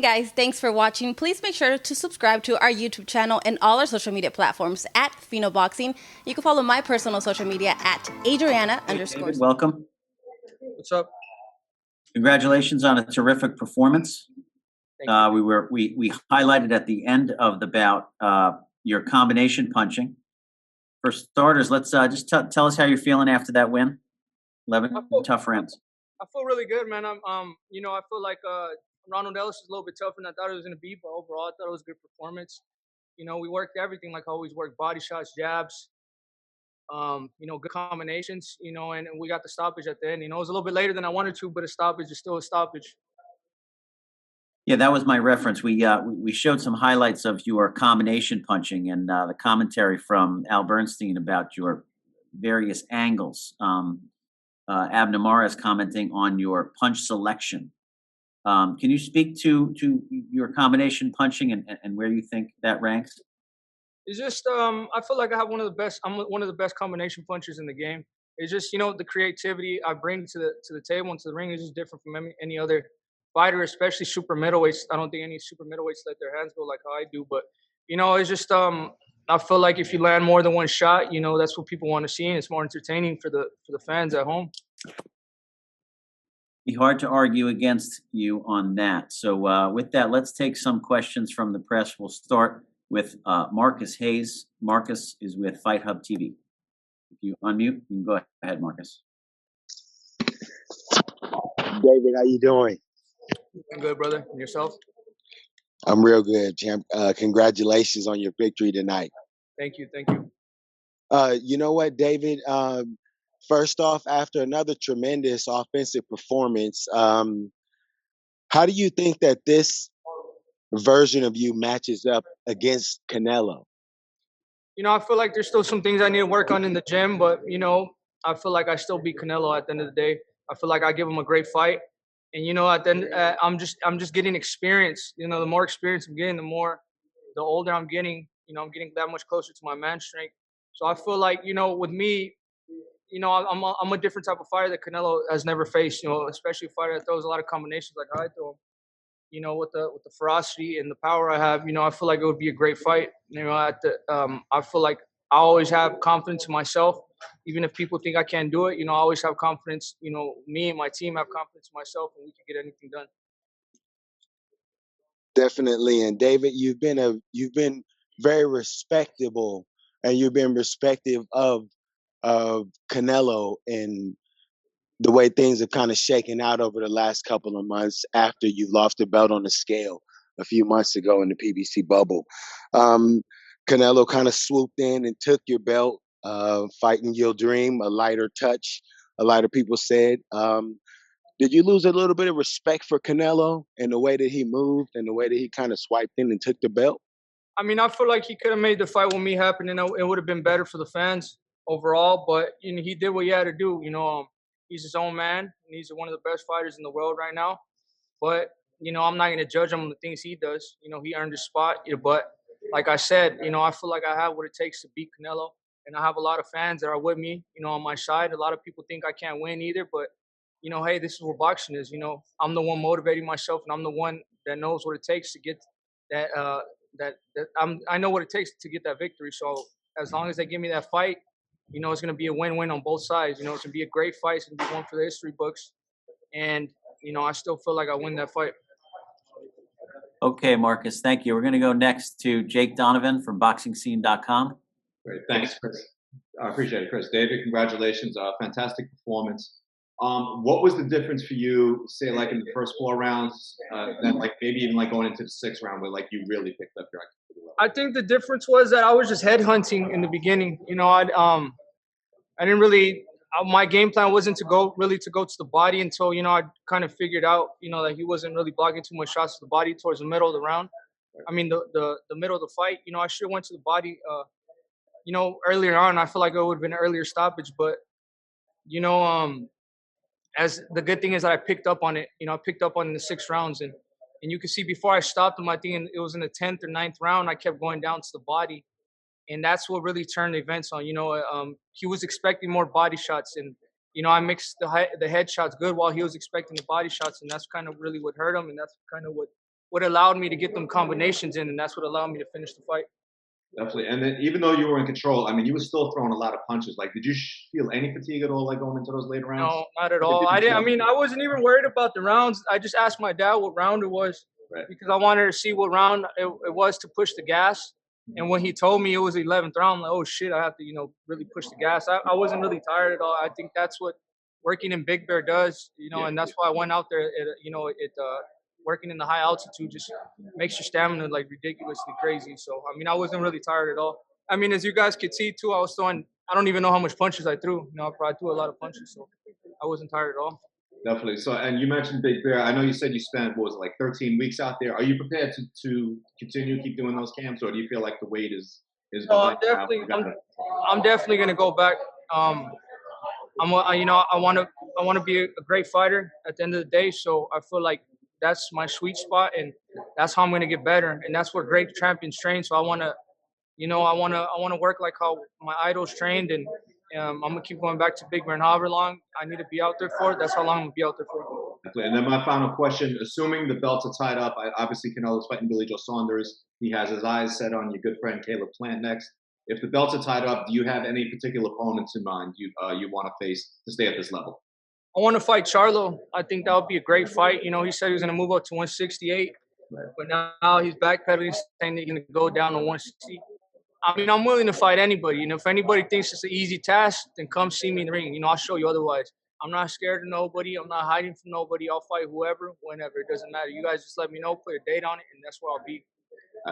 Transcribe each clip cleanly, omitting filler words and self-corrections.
Guys, thanks for watching. Please make sure to subscribe to our YouTube channel and all our social media platforms at Fino Boxing. You can follow my personal social media at Adriana underscore. David, welcome. What's up? Congratulations on a terrific performance. Thank you. We highlighted at the end of the bout your combination punching. For starters, let's just tell us how you're feeling after that win. 11 tough rounds. I feel really good, man. I feel like Ronald Ellis is a little bit tougher than I thought it was gonna be, but overall, I thought it was a good performance. We worked everything like I always work: body shots, jabs, good combinations. And we got the stoppage at the end. It was a little bit later than I wanted to, but a stoppage is still a stoppage. Yeah, that was my reference. We showed some highlights of your combination punching and the commentary from Al Bernstein about your various angles. Abnemar is commenting on your punch selection. Can you speak to your combination punching and where you think that ranks? It's just I feel like I have one of the best. I'm one of the best combination punchers in the game. It's just the creativity I bring to the table and to the ring is just different from any other fighter, especially super middleweights. I don't think any super middleweights let their hands go like how I do. But it's just I feel like if you land more than one shot, that's what people want to see, and it's more entertaining for the fans at home. Be hard to argue against you on that. So with that, let's take some questions from the press. We'll start with Marcus Hayes. Marcus is with Fight Hub TV. If you unmute, you can go ahead, Marcus. David, how you doing? I'm good, brother. And yourself? I'm real good, champ. Congratulations on your victory tonight. Thank you. Thank you. You know what, David? First off, after another tremendous offensive performance, how do you think that this version of you matches up against Canelo? I feel like there's still some things I need to work on in the gym, but I feel like I still beat Canelo at the end of the day. I feel like I give him a great fight, and at the end, I'm just getting experience. The more experience I'm getting, the older I'm getting. I'm getting that much closer to my man strength. So I feel like with me, I'm a different type of fighter that Canelo has never faced. Especially a fighter that throws a lot of combinations like I throw. With the ferocity and the power I have, I feel like it would be a great fight. I feel like I always have confidence in myself, even if people think I can't do it. I always have confidence. Me and my team have confidence in myself, and we can get anything done. Definitely. And David, you've been very respectable, and you've been respective of Canelo and the way things have kind of shaken out over the last couple of months after you lost the belt on the scale a few months ago in the PBC bubble. Canelo kind of swooped in and took your belt, fighting your dream, a lighter touch, a lot of people said. Did you lose a little bit of respect for Canelo and the way that he moved and the way that he kind of swiped in and took the belt? I mean, I feel like he could have made the fight with me happen, and it would have been better for the fans overall. But he did what he had to do. He's his own man, and he's one of the best fighters in the world right now. But I'm not going to judge him on the things he does. He earned his spot. But like I said, I feel like I have what it takes to beat Canelo, and I have a lot of fans that are with me. On my side. A lot of people think I can't win either, but hey, this is what boxing is. I'm the one motivating myself, and I'm the one that knows what it takes to get that. I know what it takes to get that victory. So as long as they give me that fight, it's going to be a win-win on both sides. It's going to be a great fight. It's going to be one for the history books. And, I still feel like I win that fight. Okay, Marcus, thank you. We're going to go next to Jake Donovan from BoxingScene.com. Great, thanks, Chris. I appreciate it, Chris. David, congratulations. Fantastic performance. What was the difference for you, say, like in the first 4 rounds, then like maybe even like going into the 6th round where like you really picked up your activity level? I think the difference was that I was just headhunting in the beginning. I didn't really. My game plan wasn't to go to the body until I kind of figured out that he wasn't really blocking too much shots to the body towards the middle of the round. I mean the middle of the fight. I should have went to the body. Earlier on, I feel like it would have been an earlier stoppage, but as the good thing is that I picked up on it. I picked up on it in the 6 rounds, and you can see before I stopped him, I think it was in the 10th or 9th round, I kept going down to the body, and that's what really turned the events on. He was expecting more body shots, and I mixed the head shots good while he was expecting the body shots, and that's kind of really what hurt him, and that's kind of what what allowed me to get them combinations in, and that's what allowed me to finish the fight. Definitely. And then even though you were in control, I mean, you were still throwing a lot of punches. Like, did you feel any fatigue at all, like going into those later rounds? No, not at Like, it all. didn't I didn't. I show? mean, I wasn't even worried about the rounds. I just asked my dad what round it was Right. because I wanted to see what round it was to push the gas. And when he told me it was the 11th round, I'm like, oh shit, I have to, really push the gas. I wasn't really tired at all. I think that's what working in Big Bear does, Yeah. and that's why I went out there. Working in the high altitude just makes your stamina like ridiculously crazy. So I mean, I wasn't really tired at all. I mean, as you guys could see too, I was throwing. I don't even know how much punches I threw. I probably threw a lot of punches, so I wasn't tired at all. Definitely. So, and you mentioned Big Bear. I know you said you spent, what was it, like 13 weeks out there. Are you prepared to continue, keep doing those camps, or do you feel like the weight is behind you now? I'm definitely gonna go back. I want to be a great fighter at the end of the day. So I feel like that's my sweet spot, and that's how I'm gonna get better. And that's where great champions train. So I wanna work like how my idols trained, and I'm gonna keep going back to Big Bear. And however long I need to be out there for, that's how long I'm gonna be out there for. Definitely. And then my final question: assuming the belts are tied up, obviously Canelo's fighting Billy Joe Saunders. He has his eyes set on your good friend Caleb Plant next. If the belts are tied up, do you have any particular opponents in mind you want to face to stay at this level? I want to fight Charlo. I think that would be a great fight. He said he was going to move up to 168, Right. but now he's backpedaling, saying he's going to go down to 160. I mean, I'm willing to fight anybody. If anybody thinks it's an easy task, then come see me in the ring. I'll show you otherwise. I'm not scared of nobody. I'm not hiding from nobody. I'll fight whoever, whenever. It doesn't matter. You guys just let me know, put a date on it, and that's where I'll be.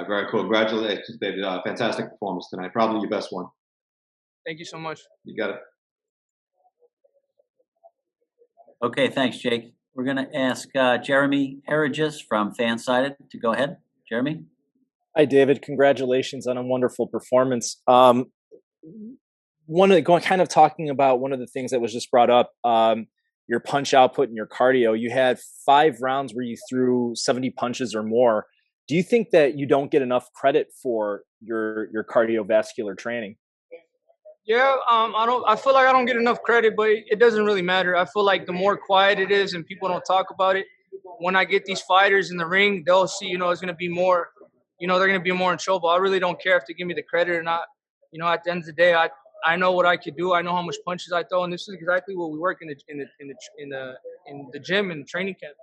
Very cool. Congratulations, David. Fantastic performance tonight. Probably your best one. Thank you so much. You got it. Okay, thanks, Jake. We're going to ask Jeremy Herrages from Fansided to go ahead. Jeremy? Hi, David. Congratulations on a wonderful performance. Talking about one of the things that was just brought up, your punch output and your cardio. You had 5 rounds where you threw 70 punches or more. Do you think that you don't get enough credit for your cardiovascular training? Yeah, I feel like I don't get enough credit, but it doesn't really matter. I feel like the more quiet it is and people don't talk about it, when I get these fighters in the ring, they'll see, it's going to be more, they're going to be more in trouble. I really don't care if they give me the credit or not. At the end of the day, I know what I could do. I know how much punches I throw, and this is exactly what we work in the gym and training camp.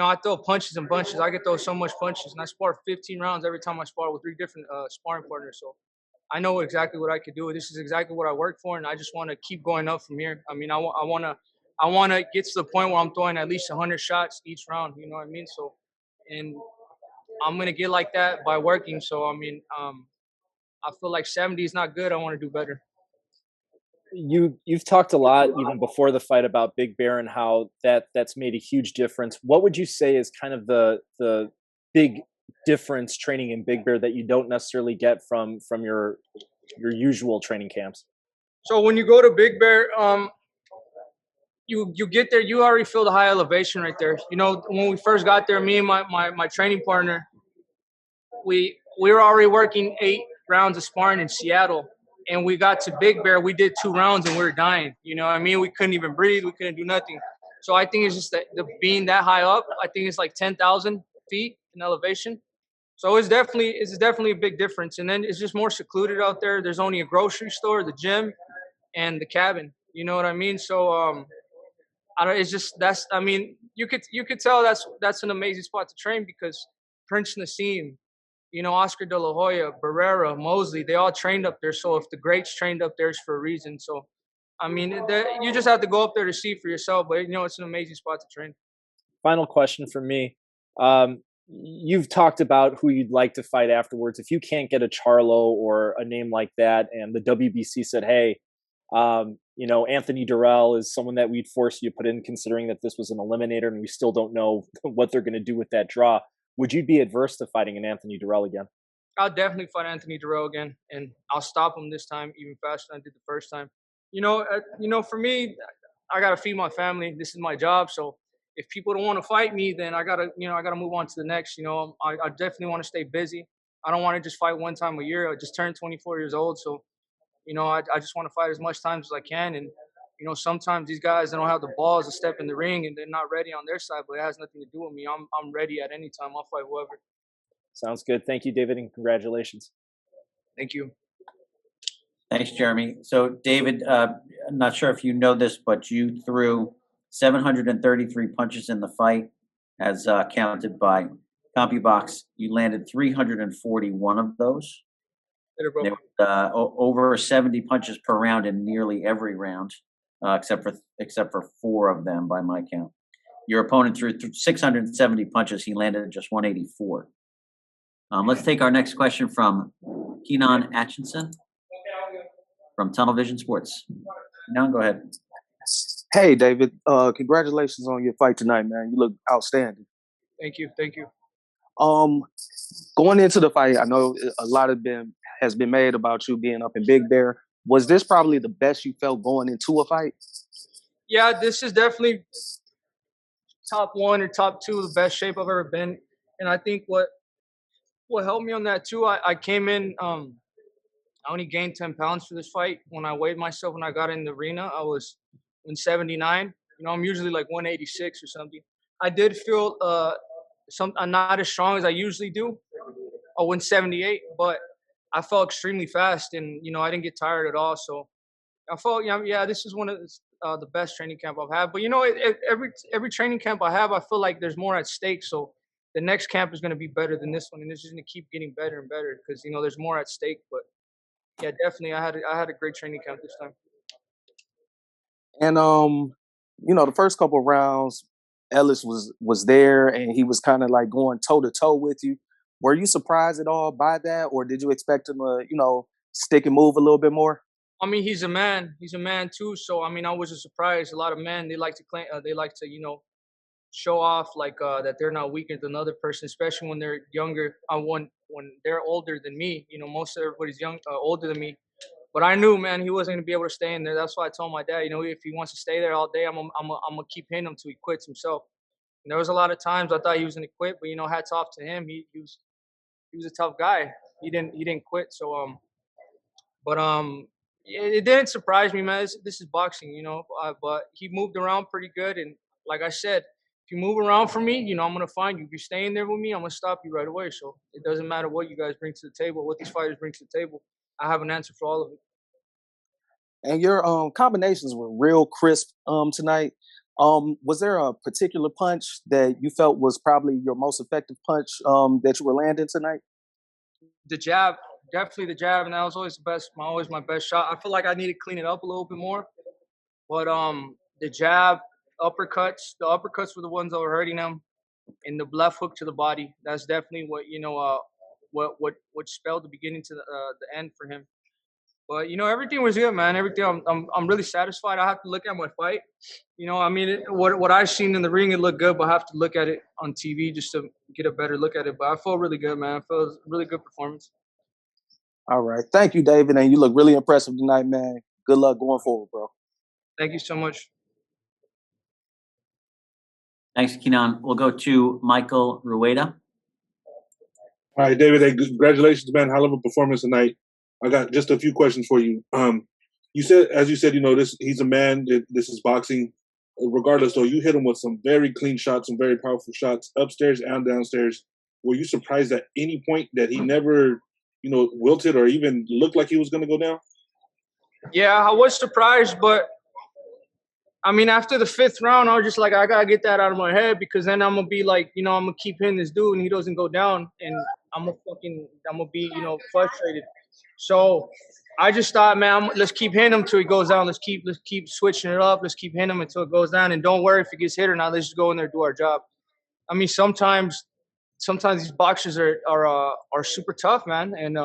I throw punches and bunches. I get throw so much punches, and I spar 15 rounds every time I spar with 3 different sparring partners. So I know exactly what I could do. This is exactly what I work for, and I just want to keep going up from here. I mean, I want to get to the point where I'm throwing at least 100 shots each round. You know what I mean? So, and I'm gonna get like that by working. So I mean, I feel like 70 is not good. I want to do better. You've talked a lot even before the fight about Big Bear and how that's made a huge difference. What would you say is kind of the big difference training in Big Bear that you don't necessarily get from your usual training camps? So when you go to Big Bear, you get there, you already feel the high elevation right there. When we first got there, me and my training partner, we were already working 8 rounds of sparring in Seattle. And we got to Big Bear, we did 2 rounds and we were dying. You know what I mean? We couldn't even breathe. We couldn't do nothing. So I think it's just that the being that high up, I think it's like 10,000 feet in elevation. So it's definitely a big difference. And then it's just more secluded out there. There's only a grocery store, the gym, and the cabin. You know what I mean? So you could tell that's an amazing spot to train because Prince Nassim, Oscar De La Hoya, Barrera, Mosley, they all trained up there. So if the greats trained up there, it's for a reason. So, I mean, you just have to go up there to see for yourself. But, it's an amazing spot to train. Final question for me. You've talked about who you'd like to fight afterwards. If you can't get a Charlo or a name like that, and the WBC said, hey, Anthony Durrell is someone that we'd force you to put in, considering that this was an eliminator and we still don't know what they're going to do with that draw. Would you be adverse to fighting an Anthony Durrell again? I'll definitely fight Anthony Durrell again, and I'll stop him this time even faster than I did the first time. For me, I gotta feed my family. This is my job. So if people don't want to fight me, then I gotta move on to the next. I definitely want to stay busy. I don't want to just fight one time a year. I just turned 24 years old, so I just want to fight as much times as I can, and sometimes these guys, they don't have the balls to step in the ring and they're not ready on their side, but it has nothing to do with me. I'm ready at any time. I'll fight whoever. Sounds good. Thank you, David, and congratulations. Thank you. Thanks, Jeremy. So, David, I'm not sure if you know this, but you threw 733 punches in the fight, as counted by CompuBox. You landed 341 of those. There was, over 70 punches per round in nearly every round, except for 4 of them by my count. Your opponent threw 670 punches. He landed just 184. Let's take our next question from Kenan Atchison from Tunnel Vision Sports. Now, go ahead. Hey, David. Congratulations on your fight tonight, man. You look outstanding. Thank you. Thank you. Going into the fight, I know a lot has been made about you being up in Big Bear. Was this probably the best you felt going into a fight? Yeah, this is definitely top 1 or top 2 of the best shape I've ever been. And I think what helped me on that too, I came in, I only gained 10 pounds for this fight. When I weighed myself when I got in the arena, I was 179. I'm usually like 186 or something. I did feel I'm not as strong as I usually do. I 178, but I felt extremely fast, and I didn't get tired at all. So I felt, this is one of the best training camp I've had. But every training camp I have, I feel like there's more at stake. So the next camp is going to be better than this one, and this is going to keep getting better and better because there's more at stake. But yeah, definitely, I had a great training camp this time. And the first couple of rounds, Ellis was there, and he was kind of like going toe to toe with you. Were you surprised at all by that, or did you expect him to, stick and move a little bit more? I mean, he's a man. He's a man too. So I mean, I wasn't surprised. A lot of men, they like to claim, show off like that they're not weaker than another person, especially when they're younger. When they're older than me. Most of everybody's older than me. But I knew, man, he wasn't gonna be able to stay in there. That's why I told my dad, if he wants to stay there all day, I'm gonna keep hitting him till he quits himself. And there was a lot of times I thought he was gonna quit, but hats off to him. He was a tough guy. He didn't quit. So it didn't surprise me, man. This is boxing, but he moved around pretty good, and like I said, if you move around for me, I'm gonna find you. If you're staying there with me, I'm gonna stop you right away. So it doesn't matter what you guys bring to the table, what these fighters bring to the table. I have an answer for all of it. And your combinations were real crisp tonight. Was there a particular punch that you felt was probably your most effective punch that you were landing tonight? The jab, definitely the jab, and that was always my best shot. I feel like I need to clean it up a little bit more, but the jab, the uppercuts were the ones that were hurting him, and the left hook to the body. That's definitely what spelled the beginning to the end for him. But everything was good, man. Everything, I'm really satisfied. I have to look at my fight. What I've seen in the ring, it looked good, but I have to look at it on TV just to get a better look at it. But I felt really good, man. I felt it was a really good performance. All right, thank you, David, and you look really impressive tonight, man. Good luck going forward, bro. Thank you so much. Thanks, Kenan. We'll go to Michael Rueda. All right, David. Hey, congratulations, man. Hell of a performance tonight. I got just a few questions for you. You said, he's a man. This is boxing. Regardless, though, you hit him with some very clean shots, some very powerful shots, upstairs and downstairs. Were you surprised at any point that he never, wilted or even looked like he was going to go down? Yeah, I was surprised, but I mean, after the 5th round, I was just like, I gotta get that out of my head because then I'm gonna be like, I'm gonna keep hitting this dude and he doesn't go down, and I'm gonna be, frustrated. So I just thought, man, let's keep hitting him till he goes down. Let's keep switching it up. Let's keep hitting him until it goes down, and don't worry if he gets hit or not. Let's just go in there and do our job. I mean, sometimes these boxers are super tough, man, and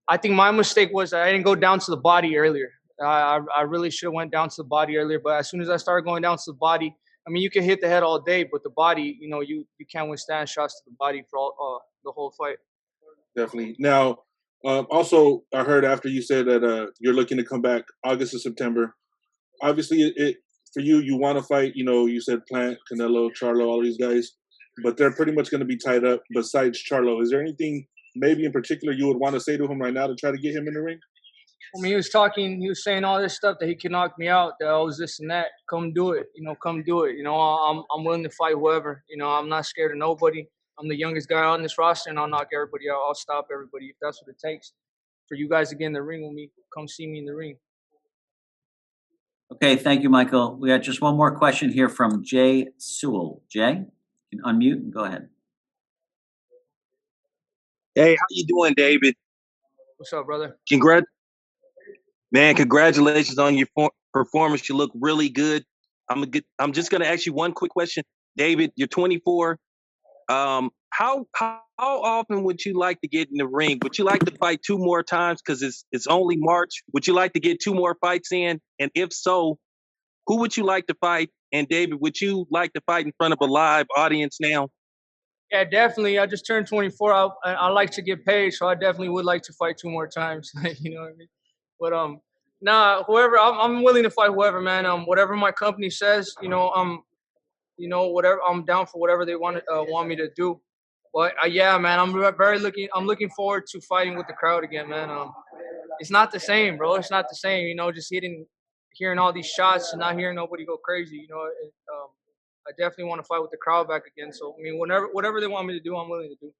I think my mistake was I didn't go down to the body earlier. I really should have went down to the body earlier, but as soon as I started going down to the body, I mean, you can hit the head all day, but the body, you can't withstand shots to the body for the whole fight. Definitely. Now, also, I heard after you said that you're looking to come back August or September. Obviously, for you want to fight. You said Plant, Canelo, Charlo, all these guys, but they're pretty much going to be tied up. Besides Charlo, is there anything maybe in particular you would want to say to him right now to try to get him in the ring? I mean, he was saying all this stuff that he can knock me out, that I was this and that. Come do it, come do it. I'm willing to fight whoever. I'm not scared of nobody. I'm the youngest guy on this roster, and I'll knock everybody out. I'll stop everybody if that's what it takes. For you guys to get in the ring with me, come see me in the ring. Okay, thank you, Michael. We got just one more question here from Jay Sewell. Jay, you can unmute and go ahead. Hey, how you doing, David? What's up, brother? Congratulations on your performance. You look really good. I'm just gonna ask you one quick question, David. You're 24. How often would you like to get in the ring? Would you like to fight 2 more times because it's only March? Would you like to get 2 more fights in? And if so, who would you like to fight? And David, would you like to fight in front of a live audience now? Yeah, definitely. I just turned 24. I like to get paid, so I definitely would like to fight 2 more times. You know what I mean? But nah, whoever I'm willing to fight whoever, man. Whatever my company says, whatever, I'm down for whatever they want me to do. But yeah, man, I'm looking forward to fighting with the crowd again, man. It's not the same, bro. It's not the same. Just hearing all these shots and not hearing nobody go crazy. I definitely want to fight with the crowd back again. So I mean, whatever they want me to do, I'm willing to do.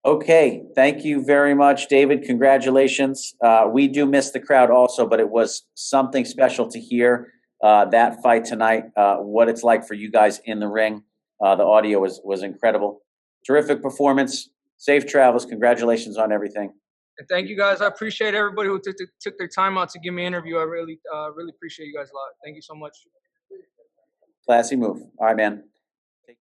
Okay, thank you very much, David. Congratulations. We do miss the crowd also, but it was something special to hear that fight tonight, what it's like for you guys in the ring. The audio was incredible. Terrific performance. Safe travels. Congratulations on everything. And thank you guys. I appreciate everybody who took their time out to give me an interview. I really appreciate you guys a lot. Thank you so much. Classy move. All right, man.